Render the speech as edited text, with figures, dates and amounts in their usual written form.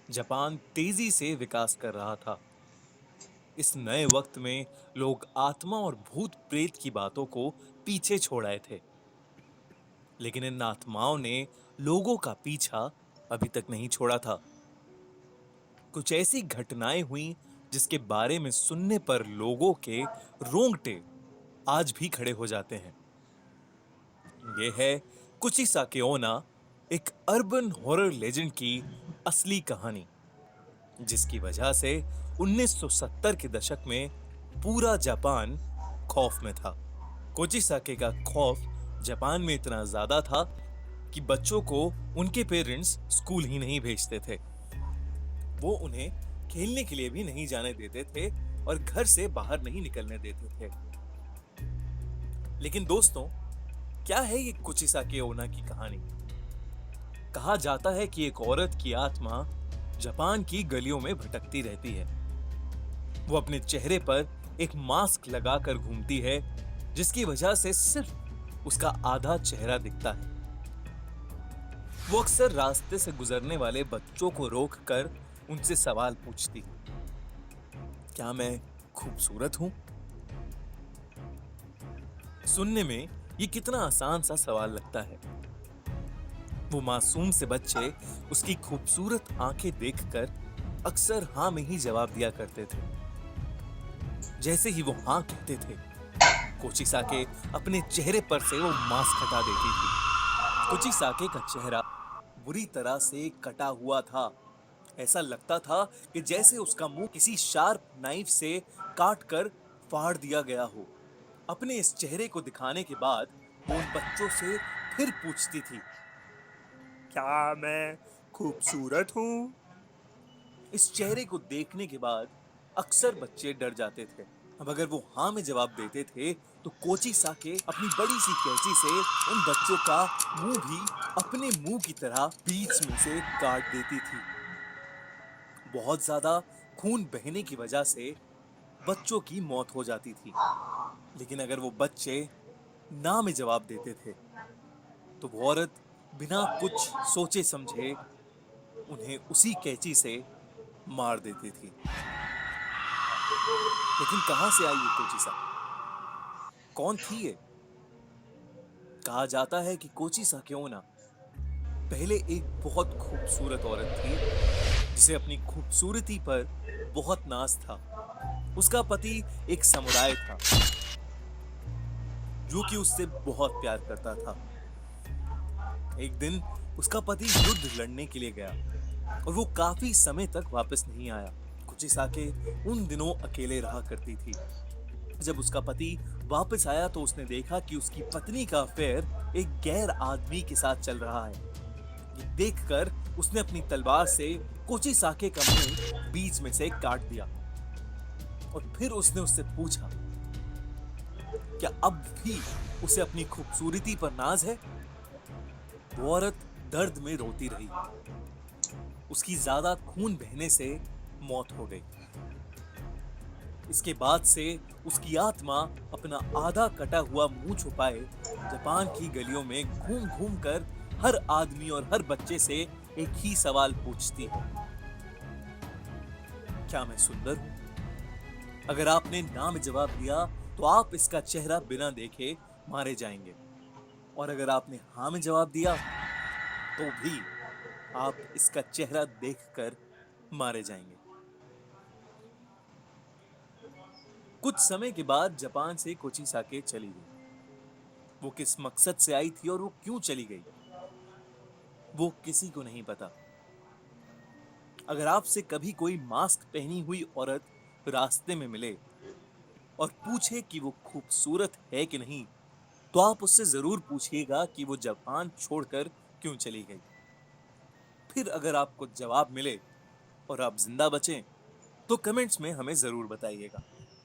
Japan तेजी से विकास कर रहा था। इस नए वक्त में लोग आत्मा और भूत प्रेत की बातों को पीछे छोड़ आए थे। लेकिन इन आत्माओं ने लोगों का पीछा अभी तक नहीं छोड़ा था। कुछ ऐसी घटनाएं हुई जिसके बारे में सुनने पर लोगों के रोंगटे आज भी खड़े हो जाते हैं। ये है कुचिसाके ओना, एक अर्बन हॉरर लेजेंड की असली कहानी, जिसकी वजह से 1970 के दशक में पूरा जापान खौफ में था। कोचिसाके का खौफ जापान में इतना ज्यादा था कि बच्चों को उनके पेरेंट्स स्कूल ही नहीं भेजते थे। वो उन्हें खेलने के लिए भी नहीं जाने देते थे और घर से बाहर नहीं निकलने देते थे। लेकिन दोस्तों, क्या है ये कुचिसाके ओना की कहानी? कहा जाता है कि एक औरत की आत्मा जापान की गलियों में भटकती रहती है। वो अपने चेहरे पर एक मास्क लगाकर घूमती है, जिसकी वजह से सिर्फ उसका आधा चेहरा दिखता है। वो अक्सर रास्ते से गुजरने वाले बच्चों को रोककर उनसे सवाल पूछती है, क्या मैं खूबसूरत हूं? सुनने में ये कितना आसान सा सवाल लगता है। वो मासूम से बच्चे उसकी खूबसूरत आंखें देखकर अक्सर हाँ में ही जवाब दिया करते थे। जैसे ही वो हाँ कहते थे, कोचिसाके अपने चेहरे पर से वो मास्क हटा देती थी। कोचिसाके का चेहरा बुरी तरह से कटा हुआ था। ऐसा लगता था कि जैसे उसका मुंह किसी शार्प नाइफ से काट कर फाड़ दिया गया हो। अपने इस चेहरे को दिखाने के बाद वो उन बच्चों से फिर पूछती थी, क्या मैं खूबसूरत हूँ? इस चेहरे को देखने के बाद अक्सर बच्चे डर जाते थे। अब अगर वो हाँ में जवाब देते थे तो कोची साके अपनी बड़ी सी कैंची से उन बच्चों का मुंह भी अपने मुंह की तरह बीच में से काट देती थी। बहुत ज्यादा खून बहने की वजह से बच्चों की मौत हो जाती थी। लेकिन अगर वो बच्चे ना में जवाब देते थे तो वो औरत बिना कुछ सोचे समझे उन्हें उसी कैंची से मार देती थी। लेकिन कहां से आई ये कोची साके? कौन थी ये? कहा जाता है कि कोची साकेओना पहले एक बहुत खूबसूरत औरत थी, जिसे अपनी खूबसूरती पर बहुत नाज था। उसका पति एक समुराय था जो कि उससे बहुत प्यार करता था। एक दिन उसका पति युद्ध लड़ने के लिए गया और वो काफी समय तक वापस नहीं आया। कुचिसाके उन दिनों अकेले रहा करती थी। जब उसका पति वापस आया तो उसने देखा कि उसकी पत्नी का अफेयर एक गैर आदमी के साथ चल रहा है। ये देखकर उसने अपनी तलवार से कोचिसाके का मुंह बीच में से काट दिया और फिर उसने उससे पूछा, क्या अब भी उसे अपनी खूबसूरती पर नाज है? वो औरत दर्द में रोती रही। उसकी ज्यादा खून बहने से मौत हो गई। इसके बाद से उसकी आत्मा अपना आधा कटा हुआ मुंह छुपाए जापान की गलियों में घूम घूम कर हर आदमी और हर बच्चे से एक ही सवाल पूछती है, क्या मैं सुंदर हूं? अगर आपने ना में जवाब दिया तो आप इसका चेहरा बिना देखे मारे जाएंगे, और अगर आपने हाँ में जवाब दिया तो भी आप इसका चेहरा देखकर मारे जाएंगे। कुछ समय के बाद जापान से कोचिसाके चली गई। वो किस मकसद से आई थी और वो क्यों चली गई, वो किसी को नहीं पता। अगर आपसे कभी कोई मास्क पहनी हुई औरत रास्ते में मिले और पूछे कि वो खूबसूरत है कि नहीं, तो आप उससे जरूर पूछिएगा कि वो जापान छोड़कर क्यों चली गई। फिर अगर आपको जवाब मिले और आप जिंदा बचें तो कमेंट्स में हमें जरूर बताइएगा।